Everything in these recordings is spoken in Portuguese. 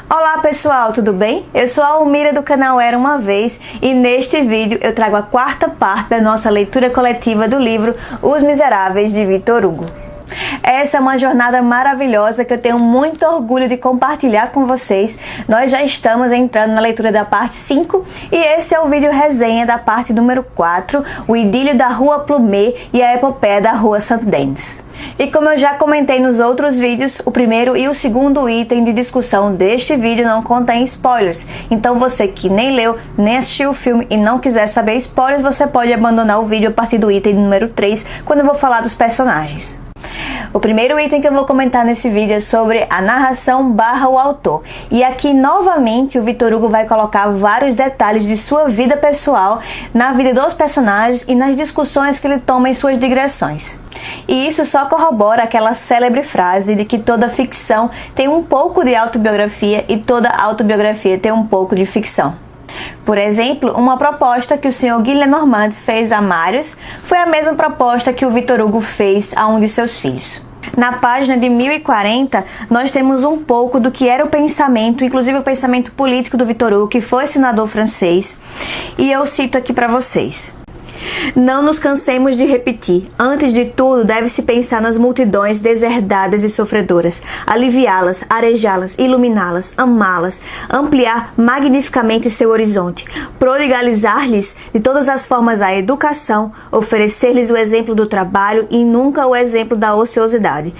Olá pessoal, tudo bem? Eu sou a Almira do canal Era Uma Vez e neste vídeo eu trago a quarta parte da nossa leitura coletiva do livro Os Miseráveis de Victor Hugo. Essa é uma jornada maravilhosa que eu tenho muito orgulho de compartilhar com vocês. Nós já estamos entrando na leitura da parte 5 e esse é o vídeo resenha da parte número 4, o idílio da Rua Plumet e a epopeia da Rua Saint-Denis. E como eu já comentei nos outros vídeos, o primeiro e o segundo item de discussão deste vídeo não contém spoilers. Então você que nem leu, nem assistiu o filme e não quiser saber spoilers, você pode abandonar o vídeo a partir do item número 3, quando eu vou falar dos personagens. O primeiro item que eu vou comentar nesse vídeo é sobre a narração / o autor. E aqui novamente o Victor Hugo vai colocar vários detalhes de sua vida pessoal na vida dos personagens e nas discussões que ele toma em suas digressões. E isso só corrobora aquela célebre frase de que toda ficção tem um pouco de autobiografia e toda autobiografia tem um pouco de ficção. Por exemplo, uma proposta que o Sr. Guy Lenormand fez a Marius foi a mesma proposta que o Victor Hugo fez a um de seus filhos. Na página de 1040, nós temos um pouco do que era o pensamento, inclusive o pensamento político do Victor Hugo, que foi senador francês, e eu cito aqui para vocês. Não nos cansemos de repetir. Antes de tudo, deve-se pensar nas multidões deserdadas e sofredoras, aliviá-las, arejá-las, iluminá-las, amá-las, ampliar magnificamente seu horizonte, prodigalizar-lhes de todas as formas a educação, oferecer-lhes o exemplo do trabalho e nunca o exemplo da ociosidade,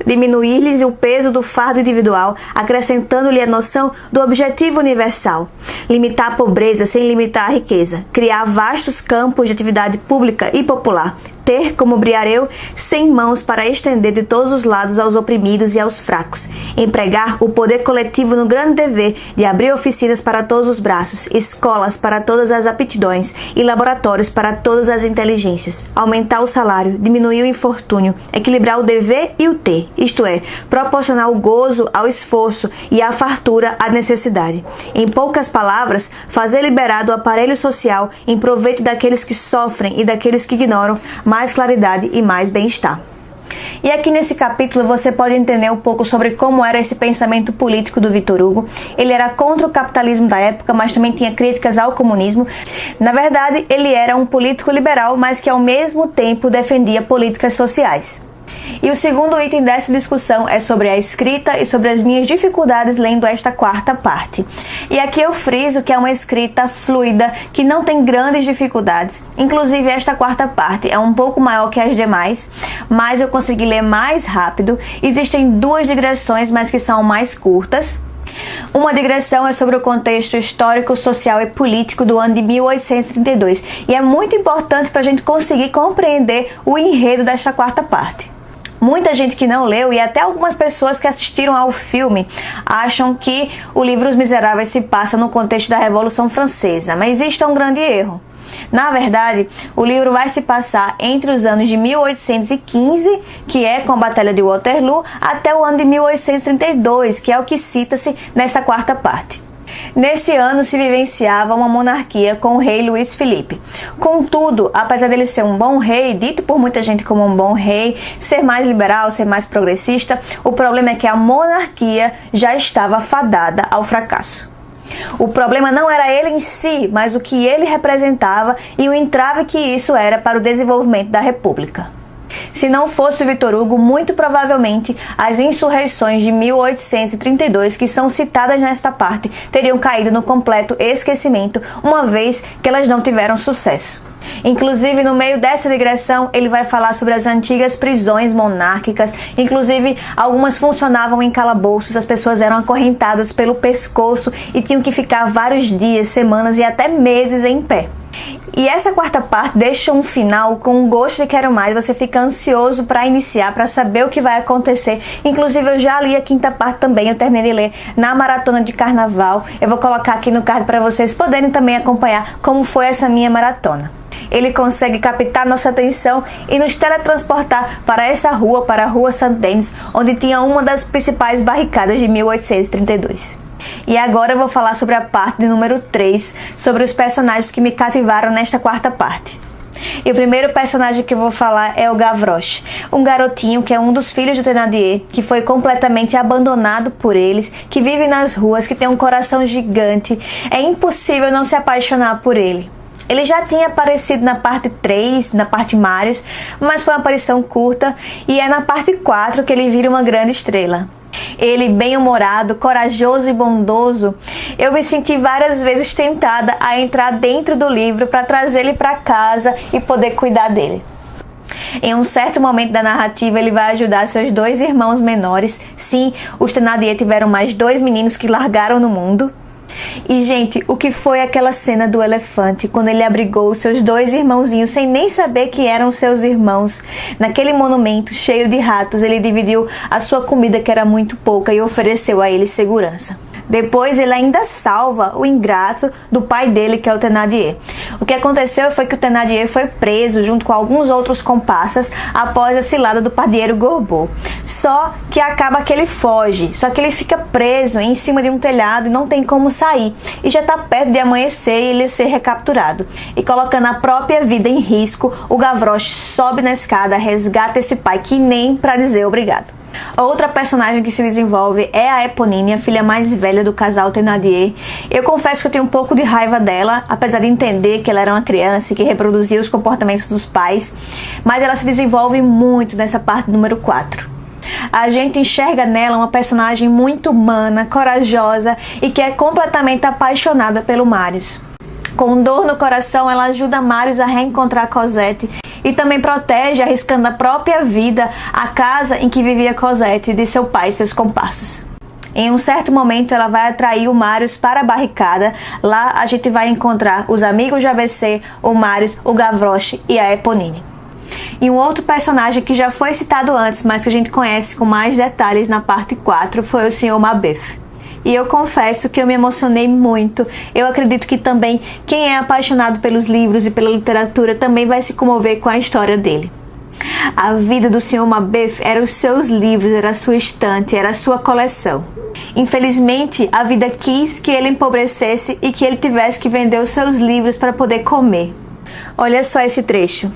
diminuir-lhes o peso do fardo individual, acrescentando-lhe a noção do objetivo universal, limitar a pobreza sem limitar a riqueza, criar vastos campos de atividade pública e popular, ter, como Briareu, 100 mãos para estender de todos os lados aos oprimidos e aos fracos, empregar o poder coletivo no grande dever de abrir oficinas para todos os braços, escolas para todas as aptidões e laboratórios para todas as inteligências, aumentar o salário, diminuir o infortúnio, equilibrar o dever e o ter, isto é, proporcionar o gozo ao esforço e a fartura à necessidade. Em poucas palavras, fazer liberado o aparelho social em proveito daqueles que sofrem e daqueles que ignoram, mais claridade e mais bem-estar. E aqui nesse capítulo você pode entender um pouco sobre como era esse pensamento político do Victor Hugo. Ele era contra o capitalismo da época, mas também tinha críticas ao comunismo. Na verdade, ele era um político liberal, mas que ao mesmo tempo defendia políticas sociais. E o segundo item dessa discussão é sobre a escrita e sobre as minhas dificuldades lendo esta quarta parte. E aqui eu friso que é uma escrita fluida, que não tem grandes dificuldades. Inclusive esta quarta parte é um pouco maior que as demais, mas eu consegui ler mais rápido. Existem duas digressões, mas que são mais curtas. Uma digressão é sobre o contexto histórico, social e político do ano de 1832. E é muito importante para a gente conseguir compreender o enredo desta quarta parte. Muita gente que não leu e até algumas pessoas que assistiram ao filme acham que o livro Os Miseráveis se passa no contexto da Revolução Francesa, mas isto é um grande erro. Na verdade, o livro vai se passar entre os anos de 1815, que é com a Batalha de Waterloo, até o ano de 1832, que é o que cita-se nessa quarta parte. Nesse ano se vivenciava uma monarquia com o rei Luís Felipe. Contudo, apesar dele ser um bom rei, dito por muita gente como um bom rei, ser mais liberal, ser mais progressista, o problema é que a monarquia já estava fadada ao fracasso. O problema não era ele em si, mas o que ele representava e o entrave que isso era para o desenvolvimento da República. Se não fosse o Victor Hugo, muito provavelmente as insurreições de 1832 que são citadas nesta parte teriam caído no completo esquecimento, uma vez que elas não tiveram sucesso. Inclusive, no meio dessa digressão, ele vai falar sobre as antigas prisões monárquicas. Inclusive, algumas funcionavam em calabouços, as pessoas eram acorrentadas pelo pescoço e tinham que ficar vários dias, semanas e até meses em pé. E essa quarta parte deixa um final com um gosto de quero mais, você fica ansioso para iniciar, para saber o que vai acontecer. Inclusive eu já li a quinta parte também, eu terminei de ler na maratona de carnaval. Eu vou colocar aqui no card para vocês poderem também acompanhar como foi essa minha maratona. Ele consegue captar nossa atenção e nos teletransportar para essa rua, para a Rua Saint-Denis, onde tinha uma das principais barricadas de 1832. E agora eu vou falar sobre a parte de número 3, sobre os personagens que me cativaram nesta quarta parte. E o primeiro personagem que eu vou falar é o Gavroche, um garotinho que é um dos filhos de Thénardier, que foi completamente abandonado por eles, que vive nas ruas, que tem um coração gigante. É impossível não se apaixonar por ele. Ele já tinha aparecido na parte 3, na parte Marius, mas foi uma aparição curta, e é na parte 4 que ele vira uma grande estrela. Ele, bem-humorado, corajoso e bondoso, eu me senti várias vezes tentada a entrar dentro do livro para trazer ele para casa e poder cuidar dele. Em um certo momento da narrativa, ele vai ajudar seus 2 irmãos menores. Sim, os Thénardier tiveram mais 2 meninos que largaram no mundo. E, gente, o que foi aquela cena do elefante, quando ele abrigou os seus 2 irmãozinhos sem nem saber que eram seus irmãos? Naquele monumento cheio de ratos, ele dividiu a sua comida, que era muito pouca, e ofereceu a eles segurança. Depois ele ainda salva o ingrato do pai dele, que é o Thénardier. O que aconteceu foi que o Thénardier foi preso junto com alguns outros comparsas após a cilada do padeiro Gorbeau. Só que acaba que ele foge, só que ele fica preso em cima de um telhado e não tem como sair. E já está perto de amanhecer e ele ser recapturado. E colocando a própria vida em risco, o Gavroche sobe na escada, resgata esse pai que nem para dizer obrigado. Outra personagem que se desenvolve é a Éponine, a filha mais velha do casal Thénardier. Eu confesso que eu tenho um pouco de raiva dela, apesar de entender que ela era uma criança e que reproduzia os comportamentos dos pais, mas ela se desenvolve muito nessa parte número 4. A gente enxerga nela uma personagem muito humana, corajosa e que é completamente apaixonada pelo Marius. Com dor no coração, ela ajuda Marius a reencontrar Cosette e também protege, arriscando a própria vida, a casa em que vivia Cosette de seu pai e seus comparsas. Em um certo momento, ela vai atrair o Marius para a barricada. Lá a gente vai encontrar os amigos de ABC, o Marius, o Gavroche e a Éponine. E um outro personagem que já foi citado antes, mas que a gente conhece com mais detalhes na parte 4, foi o Sr. Mabeuf. E eu confesso que eu me emocionei muito. Eu acredito que também quem é apaixonado pelos livros e pela literatura também vai se comover com a história dele. A vida do Sr. Mabeuf era os seus livros, era a sua estante, era a sua coleção. Infelizmente, a vida quis que ele empobrecesse e que ele tivesse que vender os seus livros para poder comer. Olha só esse trecho.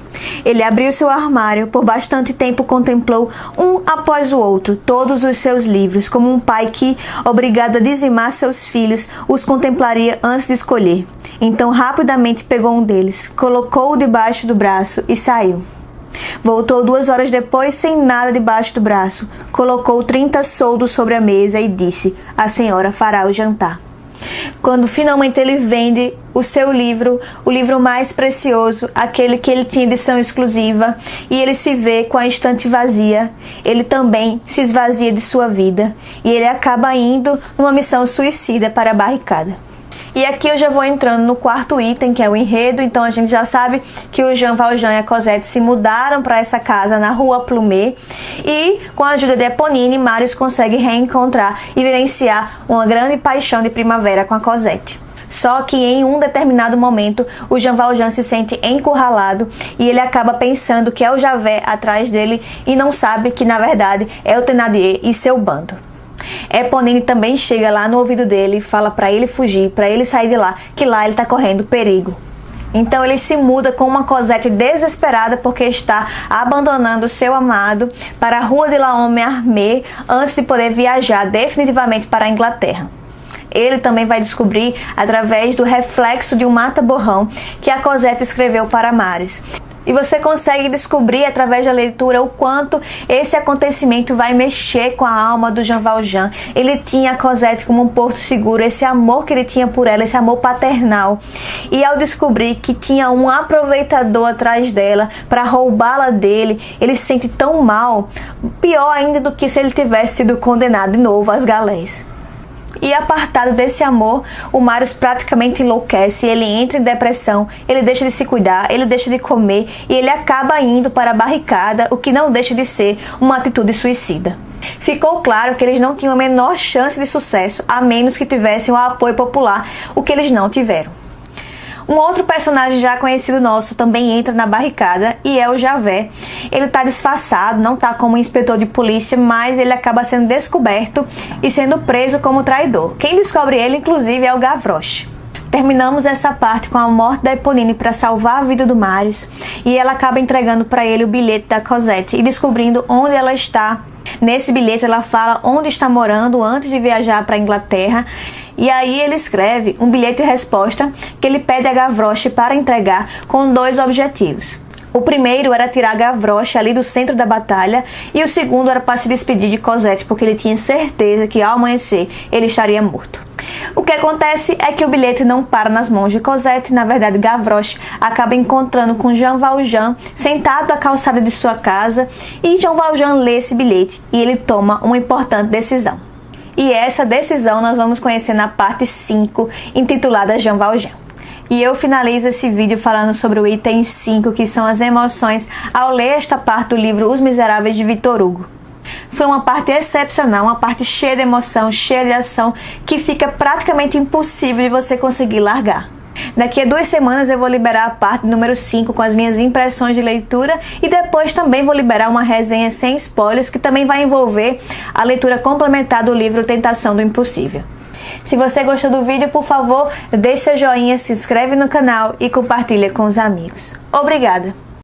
Ele abriu seu armário, por bastante tempo contemplou, um após o outro, todos os seus livros, como um pai que, obrigado a dizimar seus filhos, os contemplaria antes de escolher. Então rapidamente pegou um deles, colocou-o debaixo do braço e saiu. Voltou 2 horas depois sem nada debaixo do braço, colocou 30 soldos sobre a mesa e disse: "A senhora fará o jantar." Quando finalmente ele vende o seu livro, o livro mais precioso, aquele que ele tinha edição exclusiva, e ele se vê com a estante vazia, ele também se esvazia de sua vida e ele acaba indo numa missão suicida para a barricada. E aqui eu já vou entrando no 4º item, que é o enredo. Então a gente já sabe que o Jean Valjean e a Cosette se mudaram para essa casa na Rua Plumet e, com a ajuda de Éponine, Marius consegue reencontrar e vivenciar uma grande paixão de primavera com a Cosette. Só que em um determinado momento, o Jean Valjean se sente encurralado e ele acaba pensando que é o Javert atrás dele e não sabe que, na verdade, é o Thénardier e seu bando. Éponine também chega lá no ouvido dele e fala para ele fugir, para ele sair de lá, que lá ele está correndo perigo. Então ele se muda com uma Cosette desesperada porque está abandonando seu amado para a Rua de la Homme Armé antes de poder viajar definitivamente para a Inglaterra. Ele também vai descobrir, através do reflexo de um mata-borrão, que a Cosette escreveu para Marius. E você consegue descobrir através da leitura o quanto esse acontecimento vai mexer com a alma do Jean Valjean. Ele tinha a Cosette como um porto seguro, esse amor que ele tinha por ela, esse amor paternal. E ao descobrir que tinha um aproveitador atrás dela para roubá-la dele, ele se sente tão mal, pior ainda do que se ele tivesse sido condenado de novo às galés. E apartado desse amor, o Marius praticamente enlouquece, ele entra em depressão, ele deixa de se cuidar, ele deixa de comer e ele acaba indo para a barricada, o que não deixa de ser uma atitude suicida. Ficou claro que eles não tinham a menor chance de sucesso, a menos que tivessem o apoio popular, o que eles não tiveram. Um outro personagem já conhecido nosso também entra na barricada e é o Javert. Ele está disfarçado, não está como inspetor de polícia, mas ele acaba sendo descoberto e sendo preso como traidor. Quem descobre ele, inclusive, é o Gavroche. Terminamos essa parte com a morte da Eponine para salvar a vida do Marius, e ela acaba entregando para ele o bilhete da Cosette e descobrindo onde ela está. Nesse bilhete ela fala onde está morando antes de viajar para a Inglaterra, e aí ele escreve um bilhete de resposta que ele pede a Gavroche para entregar com 2 objetivos. O primeiro era tirar Gavroche ali do centro da batalha, e o segundo era para se despedir de Cosette, porque ele tinha certeza que ao amanhecer ele estaria morto. O que acontece é que o bilhete não para nas mãos de Cosette. Na verdade, Gavroche acaba encontrando com Jean Valjean sentado à calçada de sua casa, e Jean Valjean lê esse bilhete e ele toma uma importante decisão. E essa decisão nós vamos conhecer na parte 5, intitulada Jean Valjean. E eu finalizo esse vídeo falando sobre o item 5, que são as emoções ao ler esta parte do livro Os Miseráveis de Victor Hugo. Foi uma parte excepcional, uma parte cheia de emoção, cheia de ação, que fica praticamente impossível de você conseguir largar. Daqui a 2 semanas eu vou liberar a parte número 5 com as minhas impressões de leitura, e depois também vou liberar uma resenha sem spoilers, que também vai envolver a leitura complementar do livro Tentação do Impossível. Se você gostou do vídeo, por favor, deixe seu joinha, se inscreve no canal e compartilha com os amigos. Obrigada!